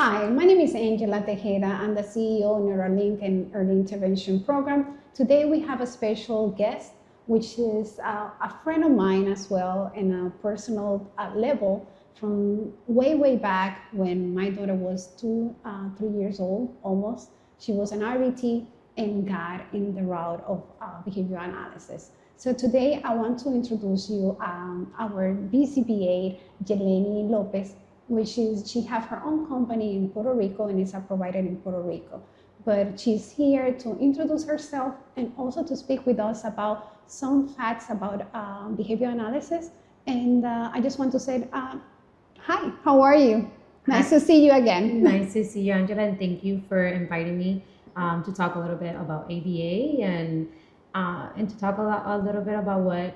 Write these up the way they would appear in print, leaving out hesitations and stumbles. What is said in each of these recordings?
Hi, my name is Angela Tejeda. I'm the CEO of Neuralink and Early Intervention Program. Today we have a special guest, which is a friend of mine as well in a personal level from way back when my daughter was 3 years old, almost. She was an RBT and got in the route of behavioral analysis. So today I want to introduce you our BCBA, Yelenny López, she has her own company in Puerto Rico and is a provider in Puerto Rico. But she's here to introduce herself and also to speak with us about some facts about behavior analysis. And I just want to say, hi, how are you? Nice to see you again. Nice to see you, Angela, and thank you for inviting me to talk a little bit about ABA and to talk a little bit about what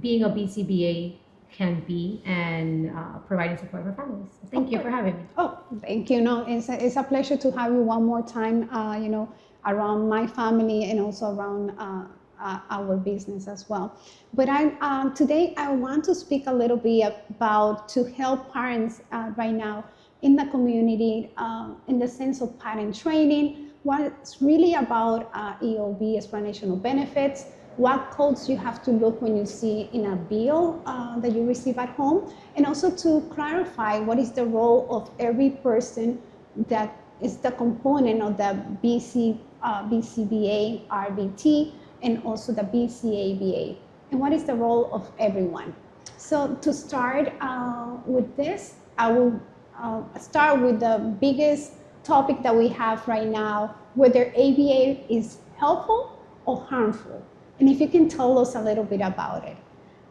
being a BCBA can be and providing support for families. Thank you for having me. Oh, thank you. No, it's a pleasure to have you one more time, around my family and also around our business as well. But today I want to speak a little bit about to help parents right now in the community in the sense of parent training, what's really about EOB, explanation of benefits, what codes you have to look when you see in a bill that you receive at home, and also to clarify what is the role of every person that is the component of the BCBA RBT and also the BCABA, and what is the role of everyone. So to start with this, I will start with the biggest topic that we have right now, whether ABA is helpful or harmful. And if you can tell us a little bit about it.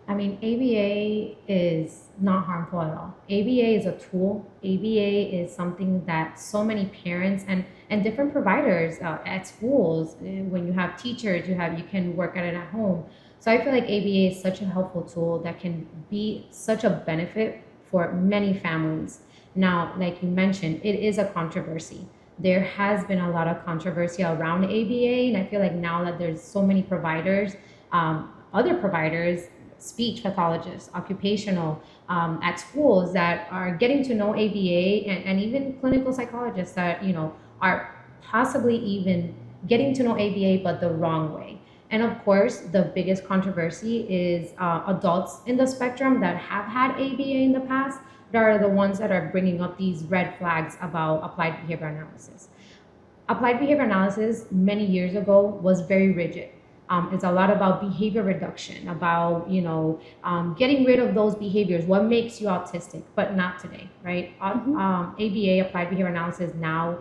I mean, ABA is not harmful at all. ABA is a tool. ABA is something that so many parents and different providers at schools, when you have teachers, you can work at it at home. So I feel like ABA is such a helpful tool that can be such a benefit for many families. Now, like you mentioned, it is a controversy. There has been a lot of controversy around ABA, and I feel like now that there's so many providers, other providers, speech pathologists, occupational, at schools that are getting to know ABA, and even clinical psychologists that are possibly even getting to know ABA but the wrong way. And of course, the biggest controversy is adults in the spectrum that have had ABA in the past. That are the ones that are bringing up these red flags about applied behavior analysis. Applied behavior analysis many years ago was very rigid. It's a lot about behavior reduction, about getting rid of those behaviors, what makes you autistic, but not today, right? ABA, applied behavior analysis, now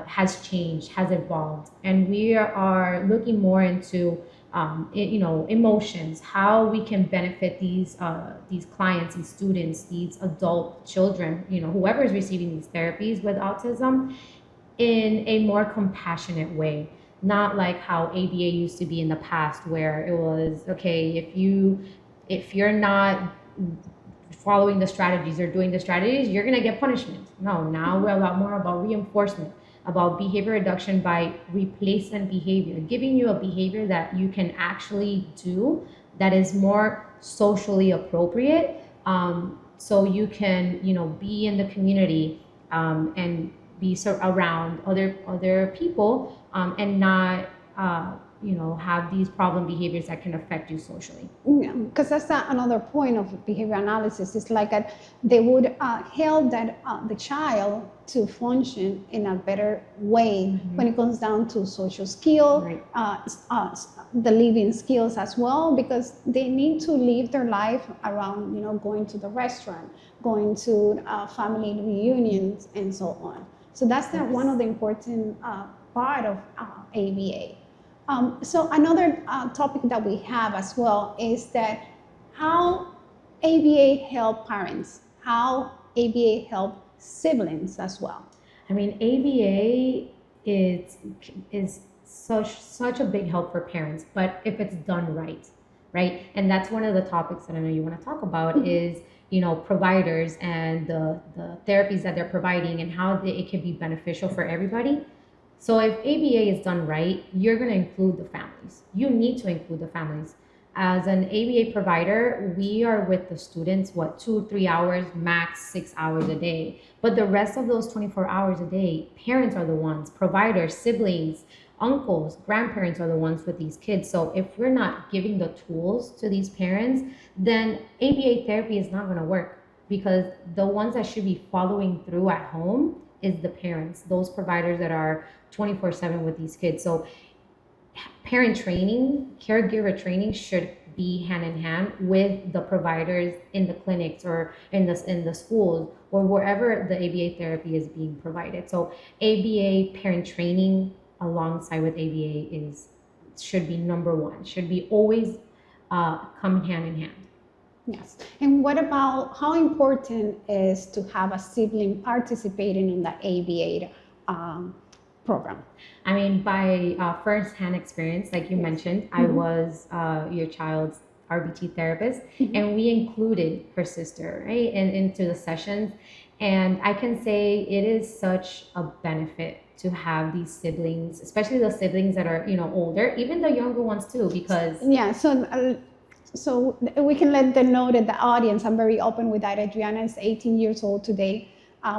has changed, has evolved, and we are looking more into emotions, how we can benefit these clients, these students, these adult children, whoever is receiving these therapies with autism, in a more compassionate way. Not like how ABA used to be in the past, where it was, okay, if you're not following the strategies or doing the strategies, you're gonna get punishment. No, now we're a lot more about reinforcement, about behavior reduction by replacement behavior, giving you a behavior that you can actually do that is more socially appropriate, so you can be in the community and be around other people and not have these problem behaviors that can affect you socially. Yeah, because that's another point of behavior analysis. It's like they would help the child to function in a better way when it comes down to social skill, right. The living skills as well, because they need to live their life around going to the restaurant, going to family reunions, and so on. So that's one of the important part of ABA. So another topic that we have as well is that how ABA help parents, how ABA help siblings as well. I mean, ABA is such a big help for parents, but if it's done right? And that's one of the topics that I know you want to talk about is providers and the therapies that they're providing and how it can be beneficial for everybody. So if ABA is done right, you're going to include the families. You need to include the families. As an ABA provider, we are with the students, 2-3 hours, max 6 hours a day. But the rest of those 24 hours a day, parents are the ones, providers, siblings, uncles, grandparents are the ones with these kids. So if we're not giving the tools to these parents, then ABA therapy is not going to work, because the ones that should be following through at home is the parents, those providers that are 24/7 with these kids. So parent training, caregiver training should be hand in hand with the providers in the clinics or in the schools or wherever the ABA therapy is being provided. So ABA parent training alongside with ABA should be number one, should be always come hand in hand. Yes. And what about how important is to have a sibling participating in the ABA program? I mean, by first-hand experience, like you mentioned, I was your child's RBT therapist, and we included her sister, right, into the sessions. And I can say it is such a benefit to have these siblings, especially the siblings that are, older, even the younger ones too, because so we can let them know that the audience, I'm very open with that. Adriana is 18 years old today.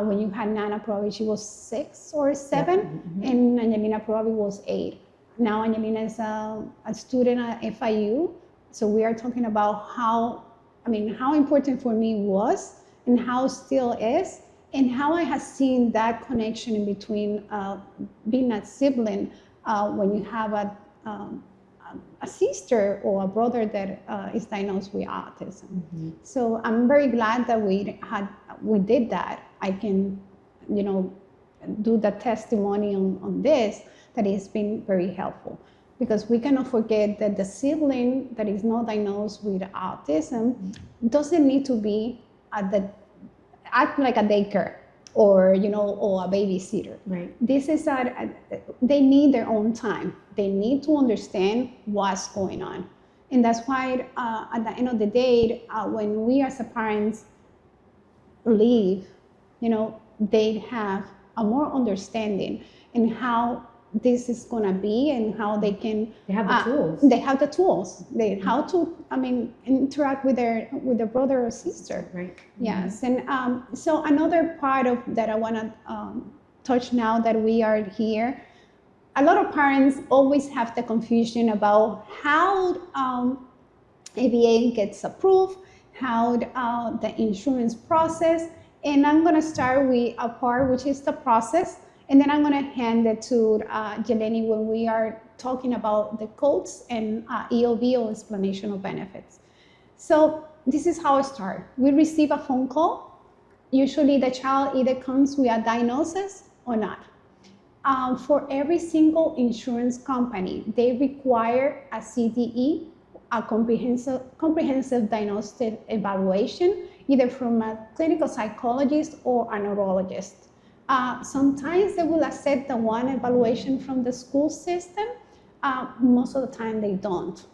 When you had Nana, probably she was 6 or 7, and Angelina probably was 8. Now Angelina is a student at FIU. So we are talking about how important for me was and how still is, and how I have seen that connection in between being a sibling when you have a sister or a brother that is diagnosed with autism. So I'm very glad that we did that. I can, do the testimony on this, that it's been very helpful, because we cannot forget that the sibling that is not diagnosed with autism doesn't need to be act like a daycare or a babysitter. Right. This is they need their own time. They need to understand what's going on, and that's why at the end of the day, when we as a parents leave, they have a more understanding in how this is gonna be and how they can. They have the tools. They have the tools. How to interact with their brother or sister. Right. Yes, and so another part of that I want to touch now that we are here. A lot of parents always have the confusion about how ABA gets approved, how the insurance process, and I'm going to start with a part which is the process, and then I'm going to hand it to Yelenny when we are talking about the codes and EOB, or explanation of benefits. So this is how it starts. We receive a phone call. Usually the child either comes with a diagnosis or not. For every single insurance company, they require a CDE, a comprehensive diagnostic evaluation, either from a clinical psychologist or a neurologist. Sometimes they will accept the one evaluation from the school system. Most of the time they don't.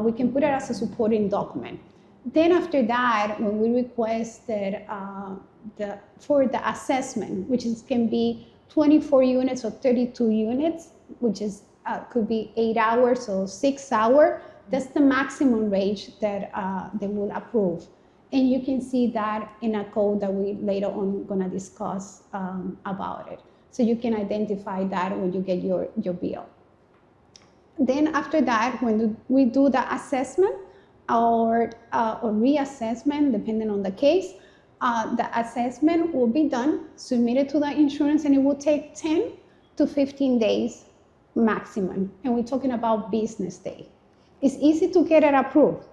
We can put it as a supporting document. Then after that, when we requested for the assessment, which can be 24 units or 32 units, which is could be 8 hours or 6 hours, that's the maximum range that they will approve. And you can see that in a code that we later on gonna discuss about it. So you can identify that when you get your bill. Then after that, when we do the assessment or reassessment, depending on the case, the assessment will be done, submitted to the insurance, and it will take 10 to 15 days maximum. And we're talking about business day. It's easy to get it approved.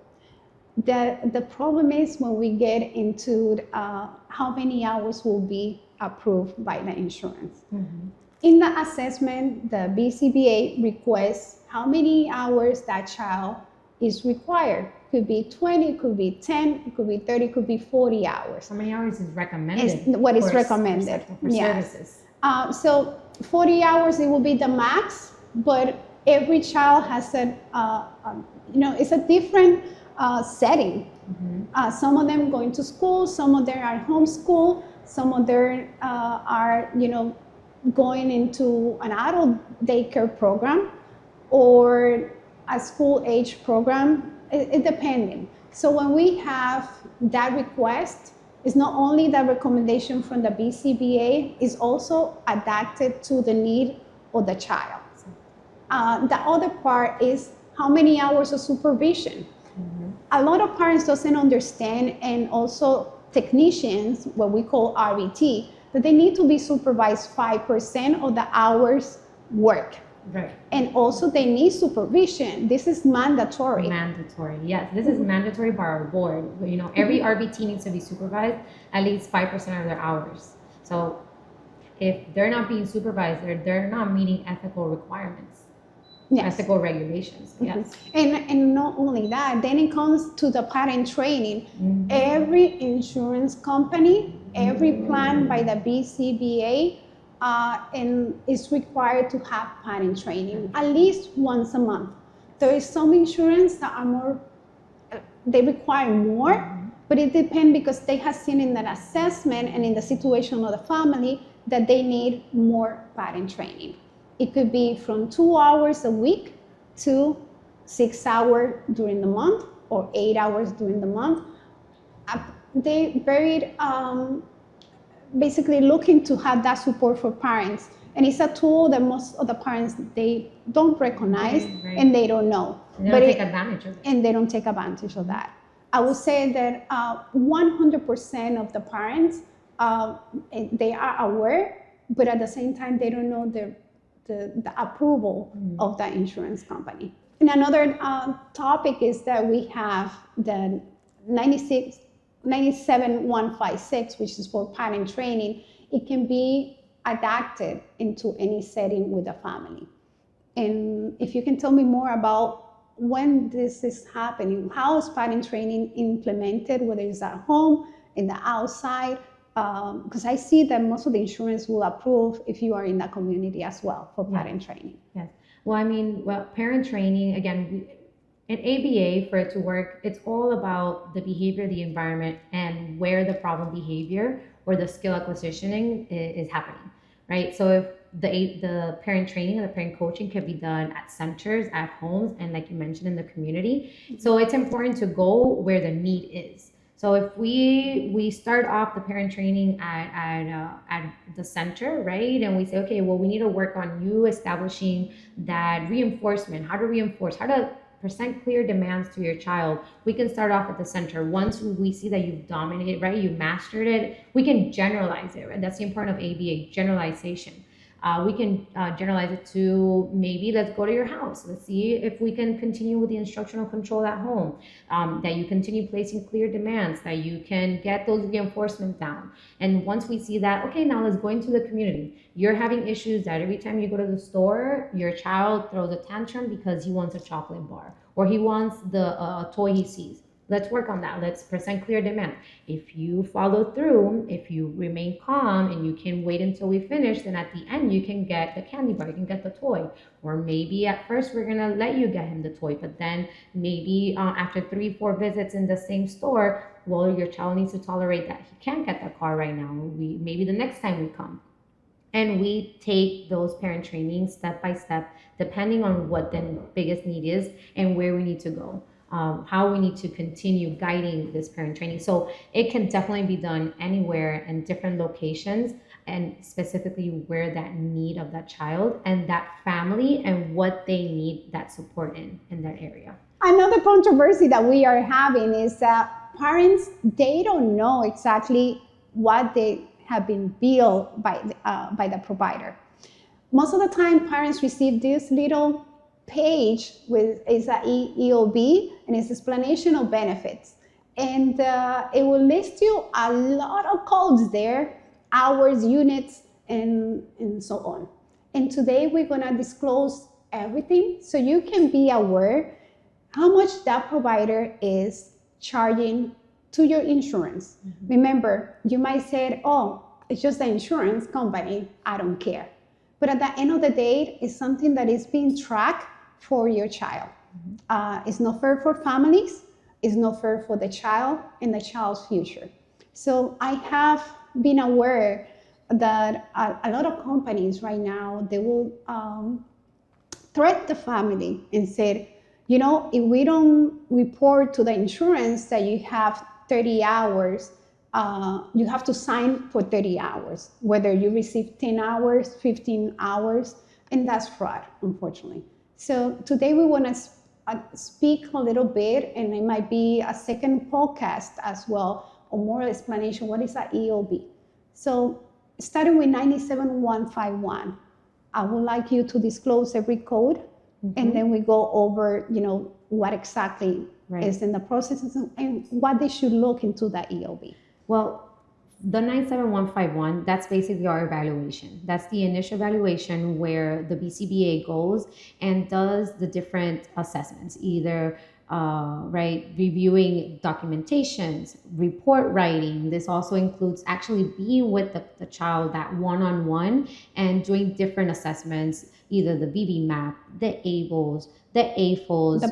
The problem is when we get into how many hours will be approved by the insurance. In the assessment, the BCBA requests how many hours that child is required. Could be 20, could be 10, it could be 30, could be 40 hours. How many hours is recommended? Is what is recommended. For services. So 40 hours, it will be the max, but every child has it's a different setting. Some of them going to school, some of them are homeschool, some of them are going into an adult daycare program or a school age program. It depending. So when we have that request, it's not only the recommendation from the BCBA, it's also adapted to the need of the child. The other part is how many hours of supervision. A lot of parents doesn't understand, and also technicians, what we call RBT, that they need to be supervised 5% of the hours work. Right. And also they need supervision. This is mandatory. Mandatory, yes. This is mandatory by our board. You know, every RBT needs to be supervised at least 5% of their hours. So if they're not being supervised, they're not meeting ethical requirements. Yes. Ethical regulations. Yes. And not only that, then it comes to the parent training. Every insurance company, every plan by the BCBA, and is required to have parent training at least once a month. There is some insurance that are more, they require more, but it depends because they have seen in that assessment and in the situation of the family that they need more parent training. It could be from 2 hours a week to 6 hours during the month or 8 hours during the month. They varied, basically looking to have that support for parents. And it's a tool that most of the parents, they don't recognize and they don't know. And they don't take advantage of it. And they don't take advantage of that. I would say that 100% of the parents, they are aware, but at the same time, they don't know the approval of the insurance company. And another topic is that we have the 97156, which is for parent training. It can be adapted into any setting with the family. And if you can tell me more about when this is happening, how is parent training implemented, whether it's at home, in the outside, because I see that most of the insurance will approve if you are in that community as well for parent training. Yes. Well, I mean, parent training, again, in ABA, for it to work, it's all about the behavior, the environment, and where the problem behavior or the skill acquisitioning is happening, right? So if the parent training and the parent coaching can be done at centers, at homes, and like you mentioned, in the community. So it's important to go where the need is. So if we start off the parent training at the center, right? And we say, okay, well, we need to work on you establishing that reinforcement, how to reinforce, how to present clear demands to your child. We can start off at the center. Once we see that you've dominated, right? You've mastered it, we can generalize it, right? That's the importance of ABA, generalization. We can generalize it to maybe let's go to your house. Let's see if we can continue with the instructional control at home, that you continue placing clear demands, that you can get those reinforcements down. And once we see that, okay, now let's go into the community. You're having issues that every time you go to the store, your child throws a tantrum because he wants a chocolate bar or he wants the toy he sees. Let's work on that. Let's present clear demand. If you follow through, if you remain calm and you can wait until we finish, then at the end you can get the candy bar, you can get the toy. Or maybe at first we're gonna let you get him the toy, but then maybe after 3-4 visits in the same store, well, your child needs to tolerate that he can't get that car right now. Maybe the next time we come. And we take those parent trainings step by step, depending on what the biggest need is and where we need to go. How we need to continue guiding this parent training. So it can definitely be done anywhere in different locations, and specifically where that need of that child and that family and what they need that support in that area. Another controversy that we are having is that parents, they don't know exactly what they have been billed by the provider. Most of the time, parents receive this little page with is an EOB and it's explanation of benefits, and it will list you a lot of codes there, hours, units, and so on. And today we're gonna disclose everything so you can be aware how much that provider is charging to your insurance. Remember, you might say, oh, it's just the insurance company, I don't care. But at the end of the day, it's something that is being tracked for your child. It's not fair for families, it's not fair for the child and the child's future. So I have been aware that a lot of companies right now, they will threat the family and say, If we don't report to the insurance that you have 30 hours, you have to sign for 30 hours, whether you receive 10 hours, 15 hours, and that's fraud, unfortunately. So today we want to speak a little bit, and it might be a second podcast as well, or more explanation, what is an EOB. So starting with 97151, I would like you to disclose every code, and then we go over, what exactly is in the process and what they should look into that EOB. Well, the 97151, that's basically our evaluation. That's the initial evaluation where the BCBA goes and does the different assessments, either reviewing documentations, report writing. This also includes actually being with the child, that one-on-one, and doing different assessments, either the BB map, the ABLS, the AFOS, the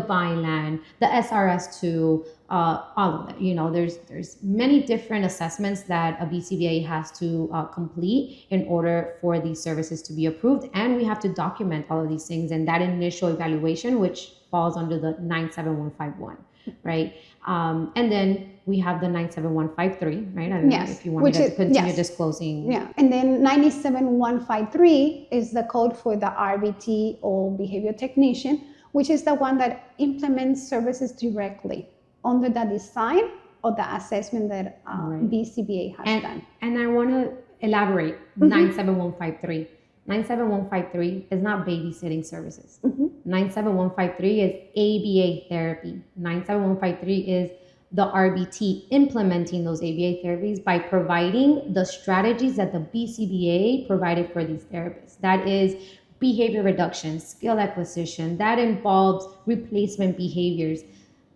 Byline, the SRS2, all of it. There's many different assessments that a BCBA has to complete in order for these services to be approved, and we have to document all of these things in that initial evaluation, which falls under the 97151, right? And then we have the 97153, right? I don't know if you want me to continue disclosing. Yeah, and then 97153 is the code for the RBT or behavior technician, which is the one that implements services directly under the design or the assessment that BCBA has done. And I want to elaborate 97153. 97153 is not babysitting services. 97153 is ABA therapy. 97153 is the RBT implementing those ABA therapies by providing the strategies that the BCBA provided for these therapists. That is behavior reduction, skill acquisition, that involves replacement behaviors.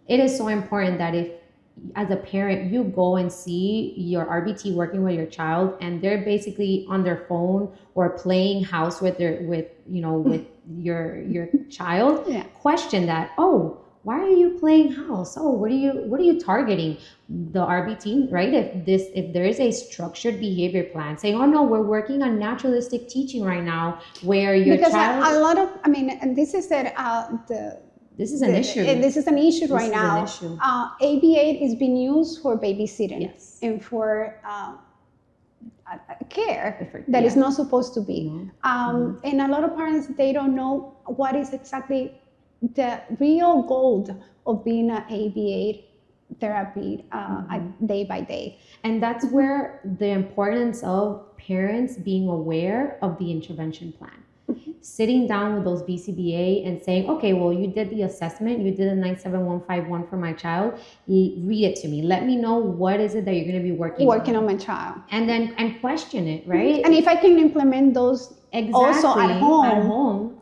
It is so important that if, as a parent, you go and see your RBT working with your child and they're basically on their phone or playing house with your child, question that. Oh, why are you playing house? Oh, what are you targeting? The RBT, right? If there is a structured behavior plan, saying, oh no, we're working on naturalistic teaching right now, where your child. A lot of, and this is that this is an issue. This is an issue right now. ABA is being used for babysitting and for care that is not supposed to be. And a lot of parents, they don't know what is exactly the real goal of being an ABA therapy day by day. And that's where the importance of parents being aware of the intervention plan. Sitting down with those BCBA and saying, okay, well, you did the assessment, you did a 97151 for my child, read it to me. Let me know what is it that you're going to be working on my child. And question it, right? And if I can implement those also at home,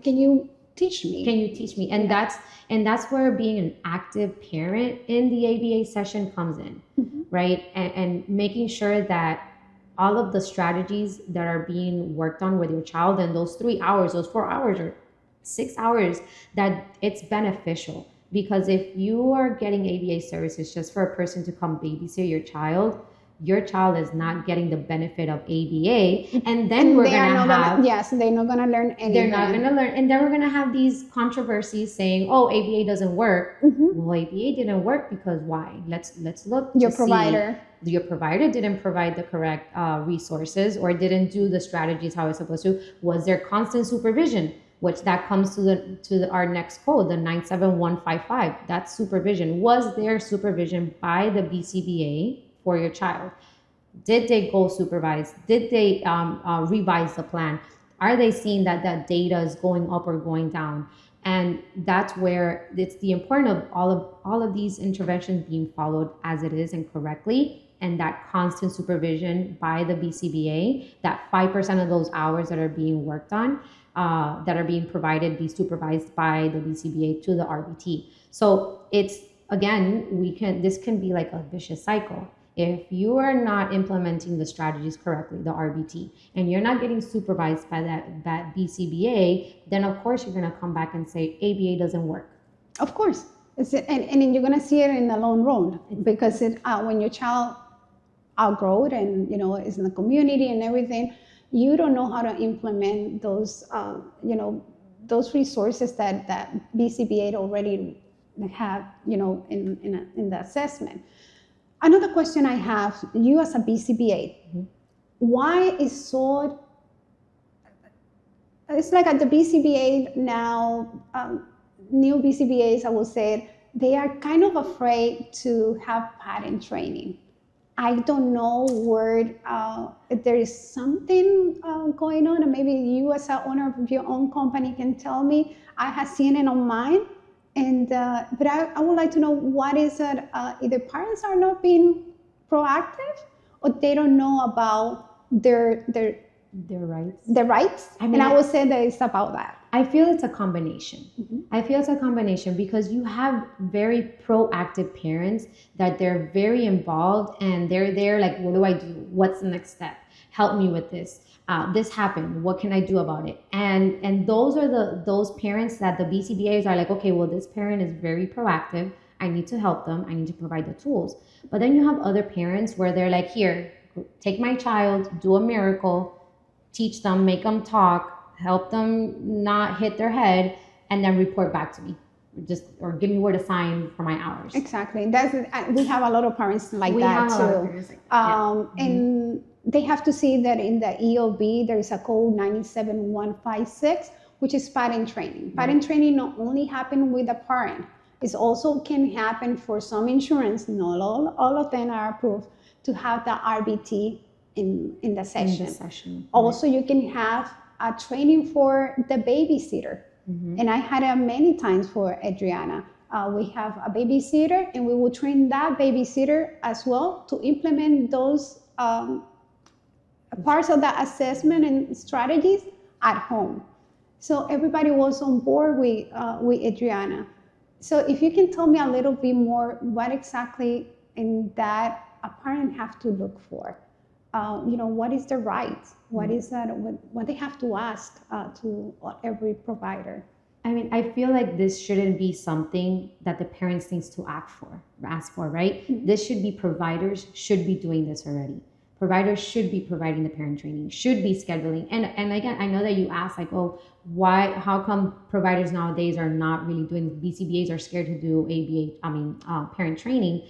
can you teach me? Can you teach me? And that's where being an active parent in the ABA session comes in, right? And making sure that all of the strategies that are being worked on with your child in those 3 hours, those 4 hours or 6 hours, that it's beneficial. Because if you are getting ABA services just for a person to come babysit your child is not getting the benefit of ABA. And then we're going to have... they're not going to learn anything. They're not going to learn. And then we're going to have these controversies saying, oh, ABA doesn't work. Well, ABA didn't work because why? Let's look. Your provider didn't provide the correct resources or didn't do the strategies how it's supposed to. Was there constant supervision? Which that comes to our next code, the 97155. That's supervision. Was there supervision by the BCBA for your child? Did they go supervise? Did they revise the plan? Are they seeing that that data is going up or going down? And that's where it's the importance of all of these interventions being followed as it is and correctly, and that constant supervision by the BCBA, that 5% of those hours that are being worked on, that are being provided, be supervised by the BCBA to the RBT. So it's, again, this can be like a vicious cycle. If you are not implementing the strategies correctly, the RBT, and you're not getting supervised by that BCBA, then of course you're going to come back and say ABA doesn't work. Of course. And you're going to see it in the long run, because when your child outgrows and is in the community and everything, you don't know how to implement those those resources that BCBA already have, in the assessment. Another question I have, you as a BCBA, why is so, it's like at the BCBA now, new BCBAs, I will say, they are kind of afraid to have parent training. I don't know where, if there is something going on, and maybe you as an owner of your own company can tell me. I have seen it on mine, and but I would like to know what is it, either parents are not being proactive or they don't know about their rights. I mean, and I would say that it's about that. I feel it's a combination. I feel it's a combination because you have very proactive parents that they're very involved and they're there like, what do I do? What's the next step? Help me with this. This happened. What can I do about it? And those are those parents that the BCBAs are like, okay, well, this parent is very proactive. I need to help them. I need to provide the tools. But then you have other parents where they're like, here, take my child, do a miracle, teach them, make them talk, help them not hit their head, and then report back to me. Or give me where to sign for my hours. Exactly. We have a lot of parents like that too. And they have to see that in the EOB, there is a code 97156, which is parent training. Parent training not only happens with the parent, it also can happen for some insurance, not all of them are approved, to have the RBT in the session. Also, you can have a training for the babysitter. And I had it many times for Adriana. We have a babysitter, and we will train that babysitter as well to implement those parts of the assessment and strategies at home. So everybody was on board with Adriana. So if you can tell me a little bit more, what exactly in that a parent have to look for? What is the right? What is that? What they have to ask to every provider? I mean, I feel like this shouldn't be something that the parents needs to ask for, right? This should be providers should be doing this already. Providers should be providing the parent training, should be scheduling. And again, I know that you asked like, oh, how come providers nowadays are not really doing, BCBAs are scared to do parent training.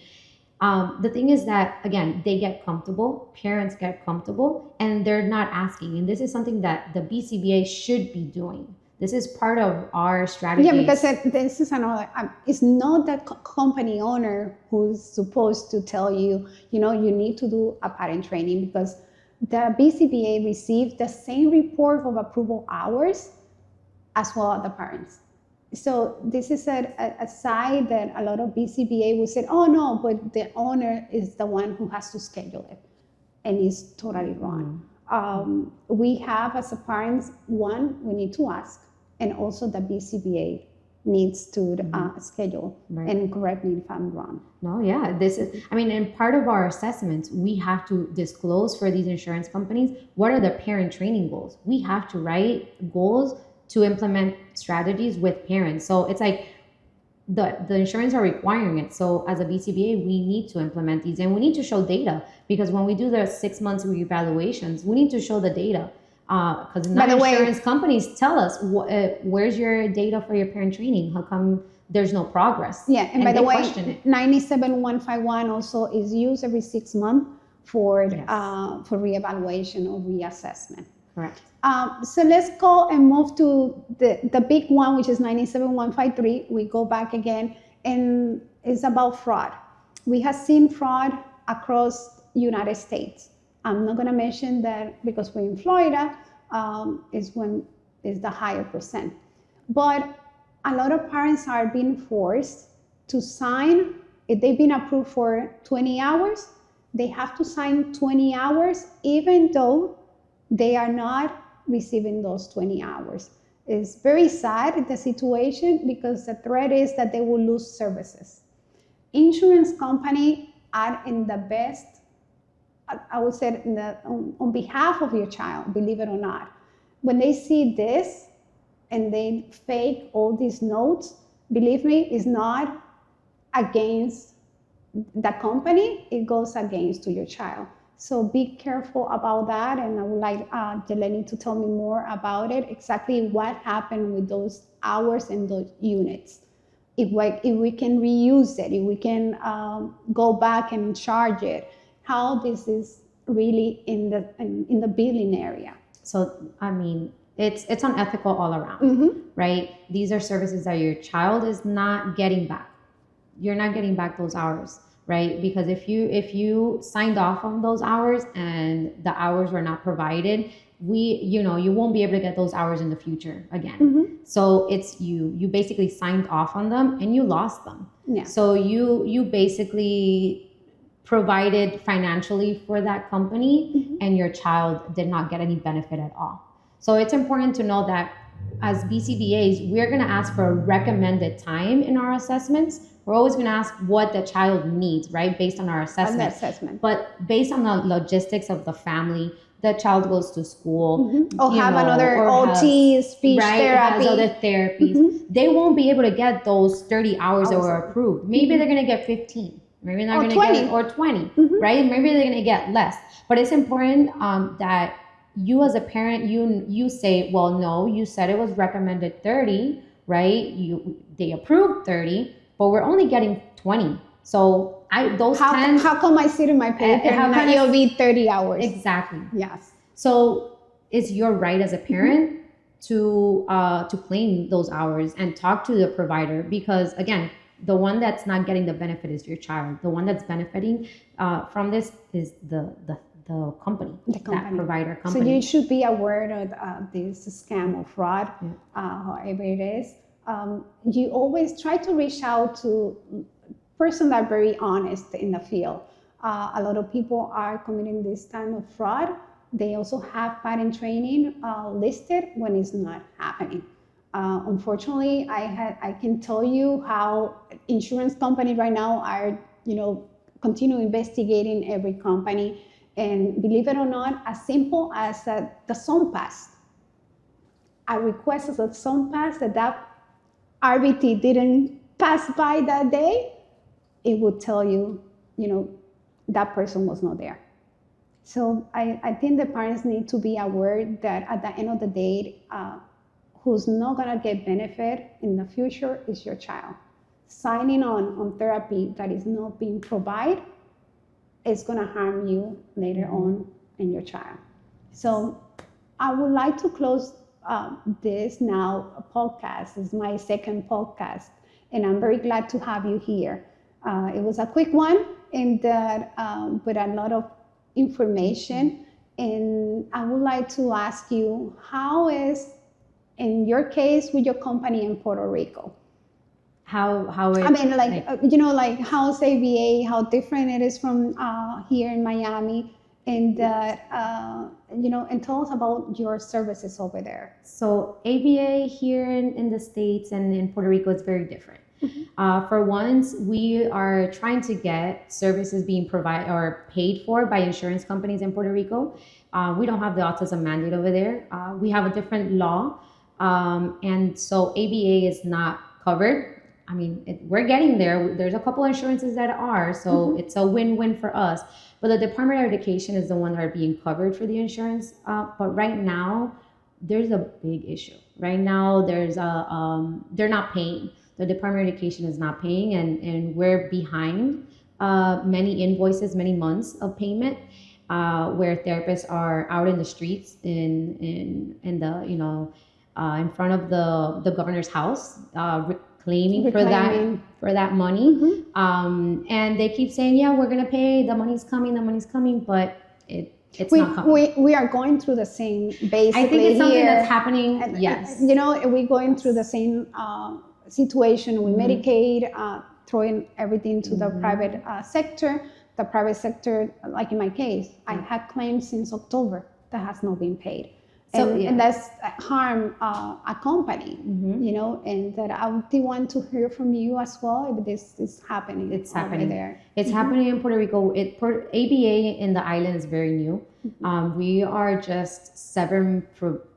The thing is that, again, they get comfortable, parents get comfortable, and they're not asking. And this is something that the BCBA should be doing. This is part of our strategy. Yeah, because this is another, it's not the company owner who's supposed to tell you, you need to do a parent training, because the BCBA received the same report of approval hours as well as the parents. So this is a side that a lot of BCBA will say, oh no, but the owner is the one who has to schedule it. And it's totally wrong. We have, as a parents, one, we need to ask. And also the BCBA needs to schedule. Right. And correct me if I'm wrong. No, yeah. And part of our assessments, we have to disclose for these insurance companies, what are the parent training goals? We have to write goals to implement strategies with parents. So it's like the insurance are requiring it. So as a BCBA, we need to implement these, and we need to show data, because when we do the 6 months reevaluations, we need to show the data. Because insurance companies tell us, where's your data for your parent training? How come there's no progress? Yeah, and by the way, 97151 also is used every 6 months for reevaluation or reassessment. Correct. So let's go and move to the big one, which is 97153. We go back again, and it's about fraud. We have seen fraud across United States. I'm not going to mention that because we're in Florida, is the higher percent. But a lot of parents are being forced to sign. If they've been approved for 20 hours, they have to sign 20 hours, even though they are not receiving those 20 hours. It's very sad, the situation, because the threat is that they will lose services. Insurance companies are in the best, I would say, on behalf of your child, believe it or not. When they see this and they fake all these notes, believe me, it's not against the company, it goes against to your child. So be careful about that. And I would like Yelenny to tell me more about it, exactly what happened with those hours and those units. If we can reuse it, if we can go back and charge it, how this is really in the billing area. So, I mean, it's unethical all around, right? These are services that your child is not getting back. You're not getting back those hours, right? Because if you signed off on those hours and the hours were not provided, you won't be able to get those hours in the future again. So it's you basically signed off on them and you lost them. Yeah. So you basically provided financially for that company and your child did not get any benefit at all. So it's important to know that as BCBAs, we're going to ask for a recommended time in our assessments. We're always going to ask what the child needs, right? Based on our assessment. But based on the logistics of the family, the child goes to school. Or have another OT, speech therapy. Has other therapies. They won't be able to get those 30 hours that were approved. Maybe they're going to get 15. Maybe they're going to get or 20, right? Maybe they're going to get less. But it's important that you as a parent, you say, well, no, you said it was recommended 30, right? They approved 30, but we're only getting 20. So how come I see it in my paper and it'll be 30 hours? Exactly. Yes. So it's your right as a parent to claim those hours and talk to the provider, because again, the one that's not getting the benefit is your child. The one that's benefiting from this is the company, that provider company. So you should be aware of this scam or fraud, however it is. You always try to reach out to persons that are very honest in the field. A lot of people are committing this kind of fraud. They also have parent training listed when it's not happening. Unfortunately, I can tell you how insurance companies right now are, continue investigating every company. And believe it or not, as simple as the SunPass. I requested a SunPass that RBT didn't pass by that day. It would tell you, that person was not there. So I think the parents need to be aware that at the end of the day, who's not gonna get benefit in the future is your child. Signing on therapy that is not being provided is gonna harm you later on in your child. So I would like to close this now podcast. It's my second podcast, and I'm very glad to have you here. It was a quick one, and with a lot of information. And I would like to ask you, how is, in your case with your company in Puerto Rico? How's ABA, how different it is from here in Miami, and and tell us about your services over there. So ABA here in the States and in Puerto Rico is very different. For once, we are trying to get services being provided or paid for by insurance companies in Puerto Rico. We don't have the autism mandate over there. We have a different law, and so ABA is not covered. I mean, we're getting there. There's a couple insurances that are, so it's a win-win for us. But the Department of Education is the one that are being covered for the insurance. But right now, there's a big issue. Right now, they're not paying. The Department of Education is not paying, and we're behind many invoices, many months of payment, where therapists are out in the streets in the in front of the governor's house, claiming for that money, and they keep saying, yeah, we're gonna pay, the money's coming, but it's not coming. We are going through the same, basically. I think it's something that's happening. Yes, we're going through the same situation with Medicaid, throwing everything to the private sector. The private sector, like in my case, I had claims since October that has not been paid. And that's harm a company, and that I would want to hear from you as well if this is happening. It's happening there. It's happening in Puerto Rico. ABA in the island is very new. We are just 7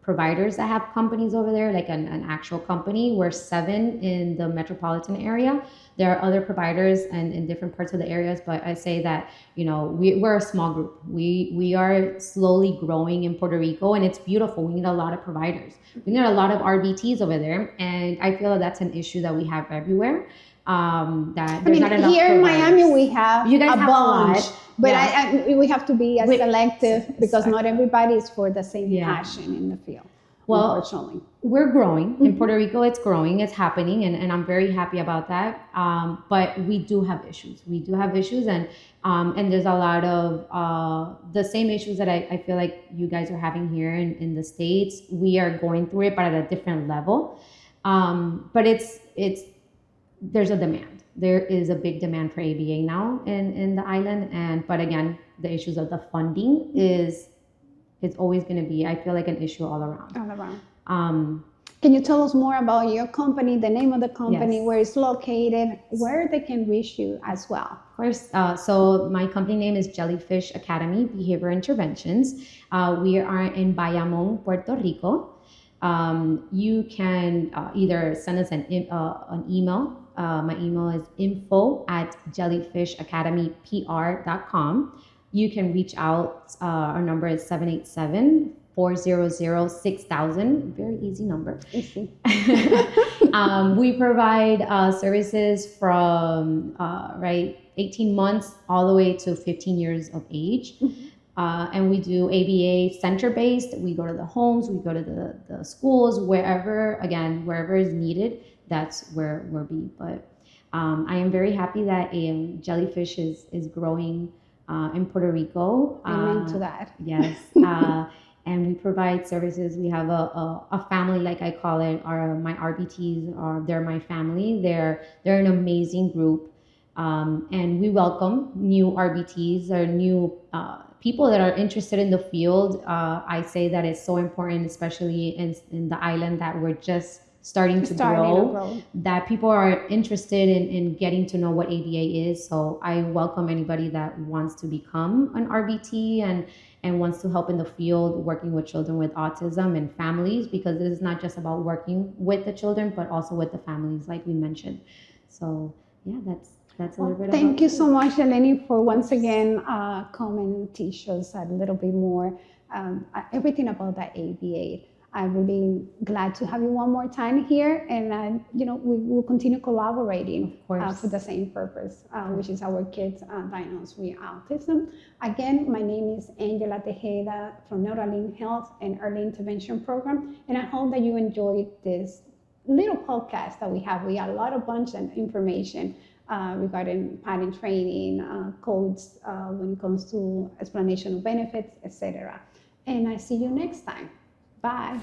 providers that have companies over there, like an actual company. We're 7 in the metropolitan area. There are other providers and in different parts of the areas, but I say that, we're a small group. We are slowly growing in Puerto Rico, and it's beautiful. We need a lot of providers. We need a lot of RBTs over there, and I feel that that's an issue that we have everywhere. That there's not enough here in providers. Miami we have You guys a have bunch, a lot, but yeah. we have to be selective because not everybody is for the same Yeah. passion in the field. Well, unfortunately, we're growing in Puerto Rico. It's growing, it's happening, and I'm very happy about that. But we do have issues. And there's a lot of the same issues that I feel like you guys are having here in the States. We are going through it, but at a different level. But there's a demand. There is a big demand for ABA now in the island, but again, the issues of the funding it's always going to be, I feel like, an issue all around. All around. Can you tell us more about your company, the name of the company, Yes. where it's located, where they can reach you as well? Of course. So my company name is Jellyfish Academy Behavior Interventions. We are in Bayamón, Puerto Rico. You can either send us an email. My email is info@jellyfishacademypr.com. You can reach out. Our number is 787-400-6000. Very easy number. Easy. We provide services from 18 months all the way to 15 years of age. And we do ABA center-based. We go to the homes, we go to the schools, wherever is needed, that's where we'll be. But I am very happy that Jellyfish is growing in Puerto Rico. Amen to that. Yes. And we provide services. We have a family, like I call it, my RBTs, they're my family. They're an amazing group. And we welcome new RBTs or new people that are interested in the field. I say that it's so important, especially in the island that we're just starting to grow, that people are interested in getting to know what ABA is. So I welcome anybody that wants to become an RBT and wants to help in the field, working with children with autism and families, because this is not just about working with the children, but also with the families, like we mentioned. So yeah, that's a little bit. Thank you so much, Yelenny, for once again come and teach us a little bit more everything about the ABA. I'm really glad to have you one more time here, and we will continue collaborating for the same purpose, which is our kids diagnosed with autism. Again, my name is Angela Tejeda from Neuralink Health and Early Intervention Program, and I hope that you enjoyed this little podcast that we have. We got a bunch of information regarding parent training, codes when it comes to explanation of benefits, etc. And I see you next time. Bye.